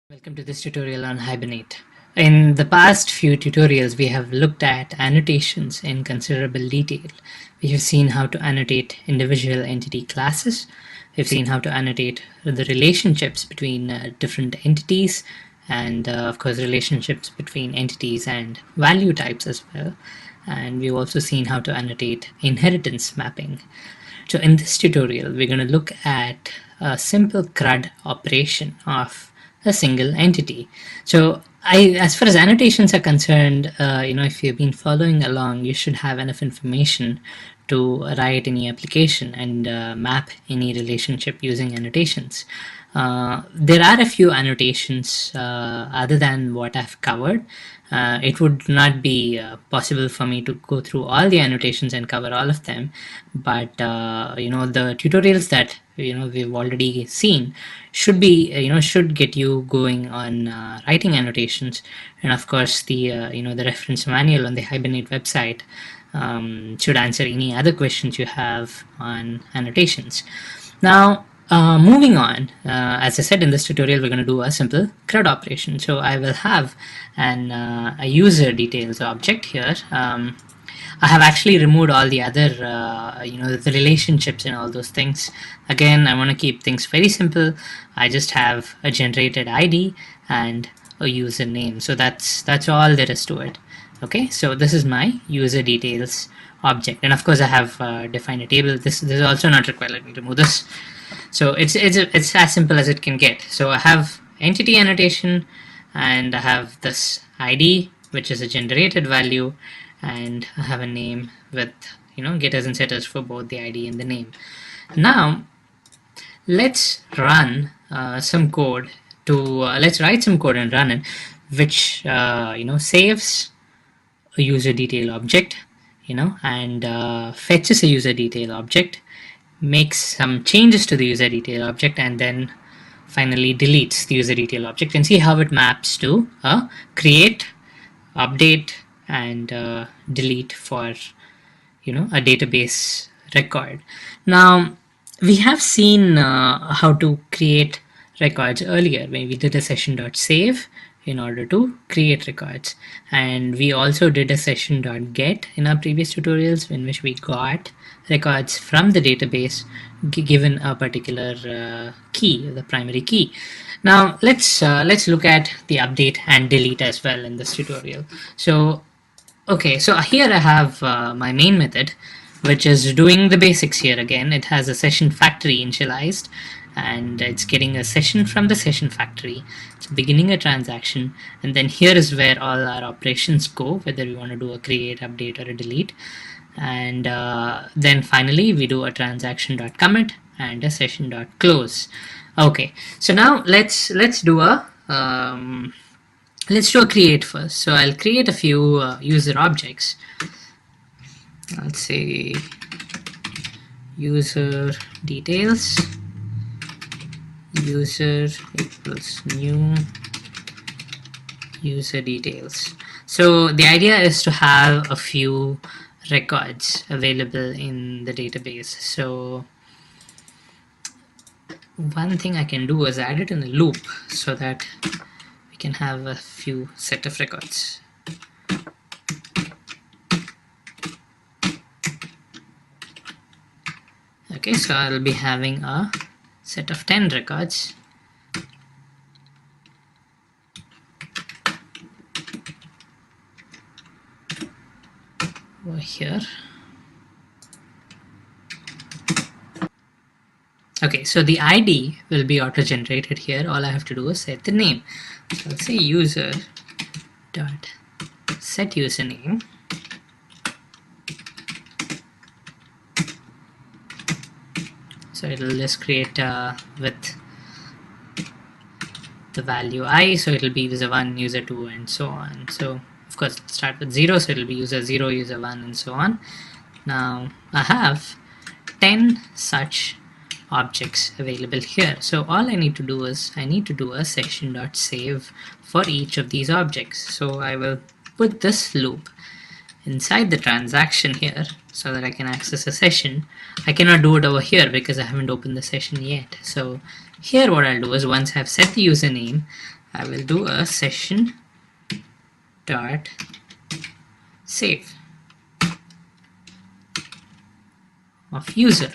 Welcome to this tutorial on Hibernate. In the past few tutorials, we have looked at annotations in considerable detail. We have seen how to annotate individual entity classes. We've seen how to annotate the relationships between different entities and of course relationships between entities and value types as well. And we've also seen how to annotate inheritance mapping. So in this tutorial, we're going to look at a simple CRUD operation of a single entity. So as far as annotations are concerned, if you've been following along, you should have enough information to write any application and map any relationship using annotations. There are a few annotations other than what I've covered. It would not be possible for me to go through all the annotations and cover all of them, but the tutorials that we've already seen should be should get you going on writing annotations. And of course the the reference manual on the Hibernate website should answer any other questions you have on annotations. Now moving on, as I said, in this tutorial we're going to do a simple CRUD operation. So I will have a user details object here. I have actually removed all the other the relationships and all those things. Again, I want to keep things very simple. I just have a generated ID and a username. So that's all there is to it. Okay, so this is my user details object, and of course I have defined a table. This is also not required. Let me remove this. So it's as simple as it can get. So I have entity annotation, and I have this ID, which is a generated value, and I have a name with getters and setters for both the ID and the name. Now let's run some code to let's write some code and run it, which saves a user detail object, and fetches a user detail object, makes some changes to the user detail object, and then finally deletes the user detail object, and see how it maps to create, update, and delete for a database record. Now we have seen how to create records earlier when we did a session.save in order to create records, and we also did a session.get in our previous tutorials in which we got records from the database given a particular key, the primary key. Now let's look at the update and delete as well in this tutorial. So okay, so here I have my main method, which is doing the basics here again. It has a session factory initialized, and it's getting a session from the session factory. It's beginning a transaction, and then here is where all our operations go, whether we want to do a create, update, or a delete. And then finally we do a transaction.commit and a session.close. Okay, so now let's do a create first. So I'll create a few user objects. Let's say user details, user equals new user details. So the idea is to have a few records available in the database. So one thing I can do is add it in a loop so that we can have a few set of records. Okay, so I'll be having a set of 10 records. Over here. Okay, so the ID will be auto-generated here. All I have to do is set the name. So I'll say user dot set username. So it'll just create with the value I, so it'll be user 1, user 2, and so on. So of course it'll start with 0, so it'll be user 0, user 1, and so on. Now I have 10 such objects available here. So all I need to do is I need to do a session.save for each of these objects. So I will put this loop inside the transaction here so that I can access a session. I cannot do it over here because I haven't opened the session yet. So here what I'll do is once I've set the username, I will do a session dot save of user,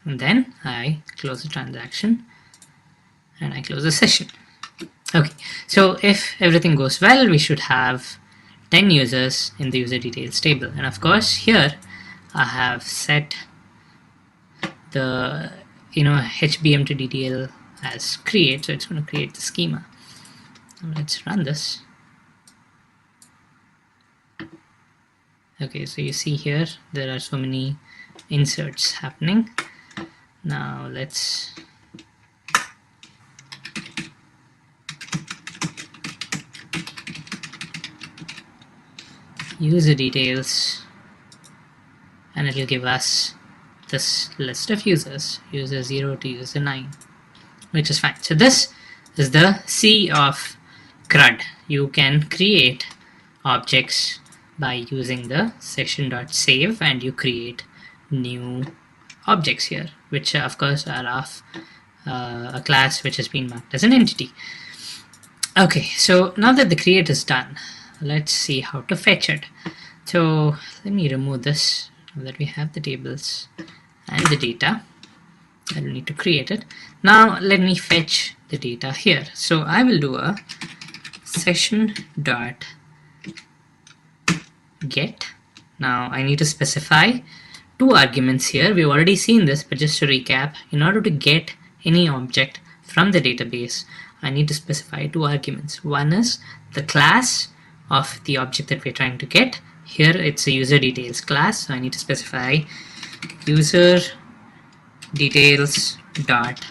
and then I close the transaction and I close the session. Okay, so if everything goes well, we should have 10 users in the user details table. And of course here I have set the HBM to DDL as create, so it's going to create the schema. Now let's run this. Okay, so you see here there are so many inserts happening. Now let's user details, and it will give us this list of users, user 0 to user 9, which is fine. So this is the C of CRUD. You can create objects by using the session.save, and you create new objects here, which of course are of a class which has been marked as an entity. Okay, so now that the create is done, let's see how to fetch it. So let me remove this so that we have the tables and the data. I don't need to create it. Now let me fetch the data here. So I will do a session dot get. Now I need to specify two arguments here. We've already seen this, but just to recap, in order to get any object from the database, I need to specify two arguments. One is the class of the object that we're trying to get. Here it's a user details class, so I need to specify user details dot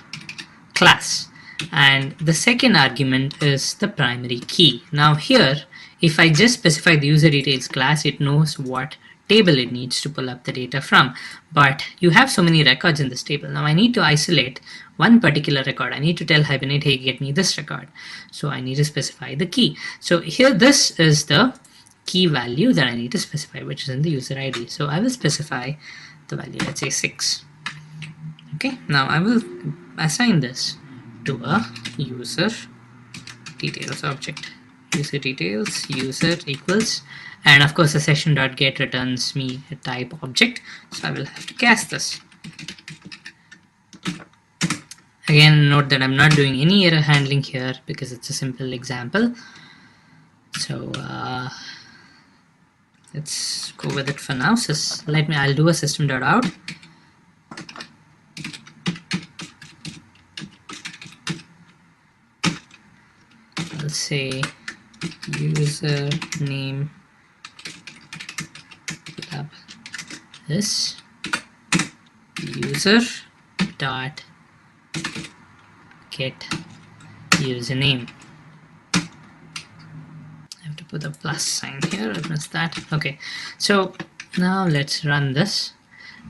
class, and the second argument is the primary key. Now here, if I just specify the user details class, it knows what table it needs to pull up the data from, but you have so many records in this table. Now I need to isolate one particular record. I need to tell Hibernate, hey, get me this record. So I need to specify the key. So here this is the key value that I need to specify, which is in the user ID. So I will specify the value, let's say 6. Okay, now I will assign this to a user details object. User details user equals, and of course the session.get returns me a type object, so I will have to cast this. Again, note that I'm not doing any error handling here because it's a simple example. So let's go with it for now. So I'll do a system.out. I'll say username this user dot get username. I have to put a plus sign here. I missed that. Okay, so now let's run this.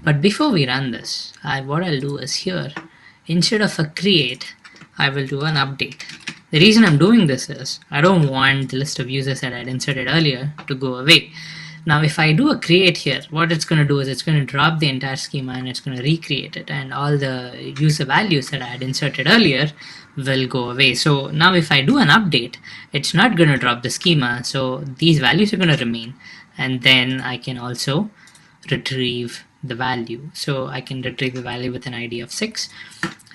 But before we run this, what I'll do is here, instead of a create, I will do an update. The reason I'm doing this is I don't want the list of users that I had inserted earlier to go away. Now if I do a create here, what it's going to do is it's going to drop the entire schema and it's going to recreate it, and all the user values that I had inserted earlier will go away. So now if I do an update, it's not going to drop the schema, so these values are going to remain, and then I can also retrieve the value. So I can retrieve the value with an ID of 6.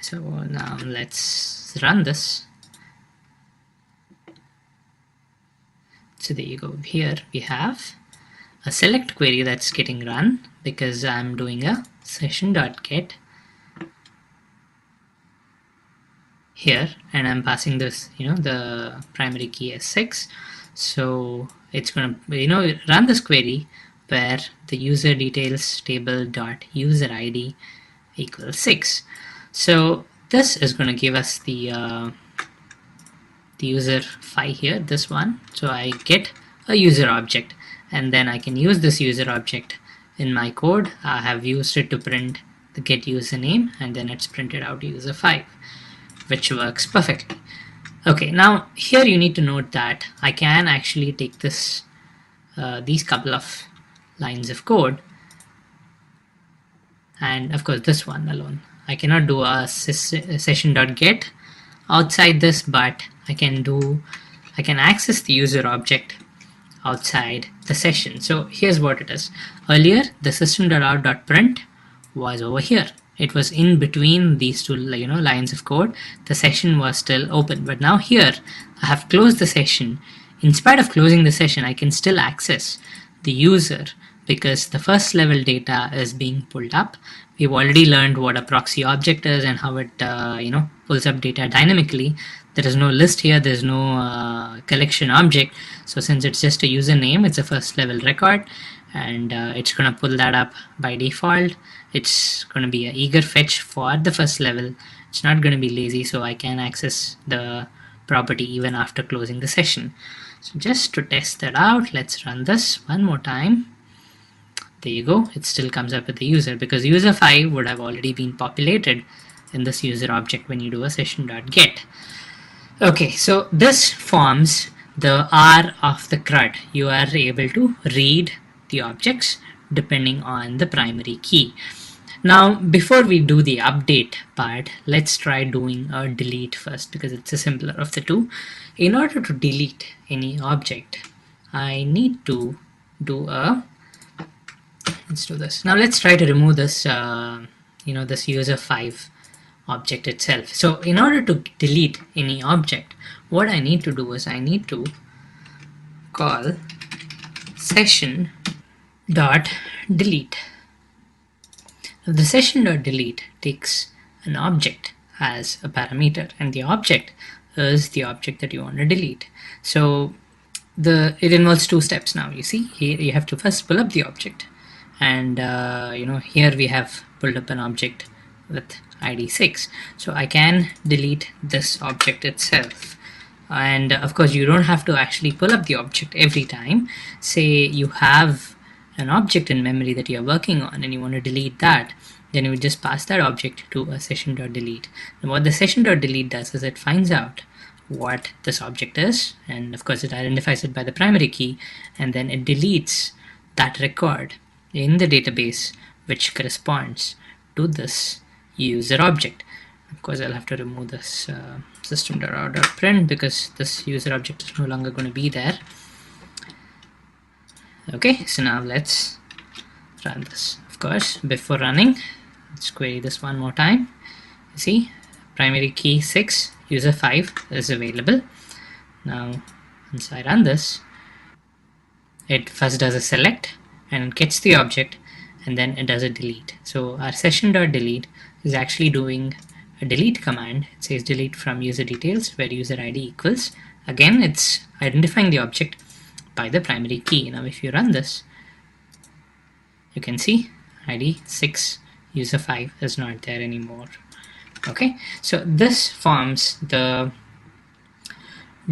So now let's run this. So there you go. Here we have a select query that's getting run because I'm doing a session.get here, and I'm passing this, the primary key as 6. So it's going to, run this query where the user details table dot user ID equals 6. So this is going to give us the user file here, this one. So I get a user object, and then I can use this user object in my code. I have used it to print the get username, and then it's printed out user 5, which works perfectly. Okay, now here you need to note that I can actually take this these couple of lines of code, and of course this one alone, I cannot do a session.get outside this, but I can access the user object outside the session. So here's what it is. Earlier, the system.out.print was over here. It was in between these two lines of code. The session was still open, but now here I have closed the session. In spite of closing the session, I can still access the user because the first level data is being pulled up. We've already learned what a proxy object is and how it pulls up data dynamically. There is no list here, there's no collection object. So since it's just a username, it's a first level record, and it's going to pull that up by default. It's going to be an eager fetch for the first level. It's not going to be lazy, so I can access the property even after closing the session. So just to test that out, let's run this one more time. There you go. It still comes up with the user because user 5 would have already been populated in this user object when you do a session.get. Okay, so this forms the R of the CRUD. You are able to read the objects depending on the primary key. Now, before we do the update part, let's try doing a delete first because it's the simpler of the two. In order to delete any object, I need to do a, let's do this. Now let's try to remove this, this user 5 object itself. So in order to delete any object, what I need to do is I need to call session.delete. Now the session.delete takes an object as a parameter, and the object is the object that you want to delete. So it involves two steps now. You see, here you have to first pull up the object, and here we have pulled up an object with ID 6. So I can delete this object itself. And of course, you don't have to actually pull up the object every time. Say you have an object in memory that you're working on and you want to delete that, then you would just pass that object to a session.delete. And what the session.delete does is it finds out what this object is, and of course it identifies it by the primary key, and then it deletes that record in the database which corresponds to this user object. Of course, I'll have to remove this system.out.print because this user object is no longer going to be there. Okay, so now let's run this. Of course, before running, let's query this one more time. You see, primary key 6, user 5 is available. Now, once I run this, it first does a select and it gets the object, and then it does a delete. So our session.delete is actually doing a delete command. It says delete from user details where user ID equals. Again, it's identifying the object by the primary key. Now if you run this, you can see ID 6, user 5 is not there anymore. Okay, so this forms the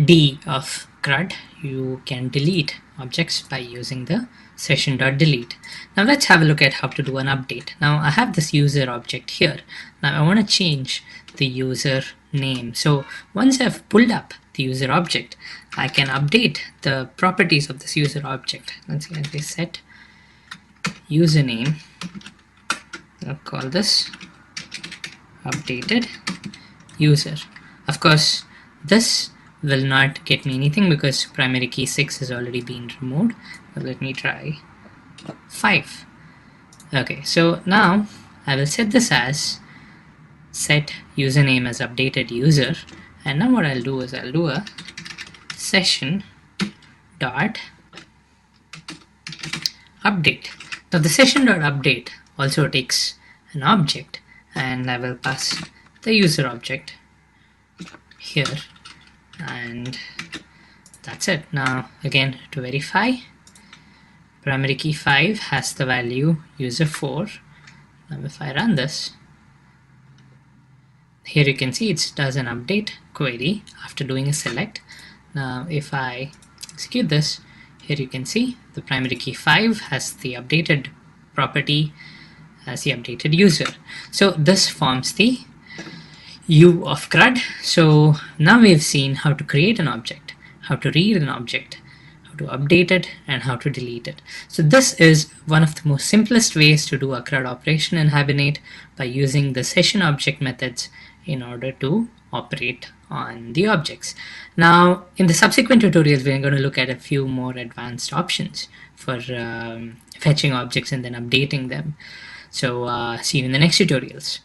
D of CRUD. You can delete objects by using the session.delete. Now let's have a look at how to do an update. Now I have this user object here. Now I want to change the user name. So once I've pulled up the user object, I can update the properties of this user object. Let's see, I set username. I'll call this updated user. Of course, this will not get me anything because primary key 6 has already been removed. But let me try 5. Okay, so now I will set this as set username as updated user, and now what I'll do is I'll do a session dot update. Now the session dot update also takes an object, and I will pass the user object here, and that's it. Now again, to verify, primary key 5 has the value user 4. Now if I run this, here you can see it does an update query after doing a select. Now if I execute this, here you can see the primary key 5 has the updated property as the updated user. So this forms the U of CRUD. So now we've seen how to create an object, how to read an object, how to update it, and how to delete it. So this is one of the most simplest ways to do a CRUD operation in Hibernate by using the session object methods in order to operate on the objects. Now, in the subsequent tutorials, we're going to look at a few more advanced options for fetching objects and then updating them. So see you in the next tutorials.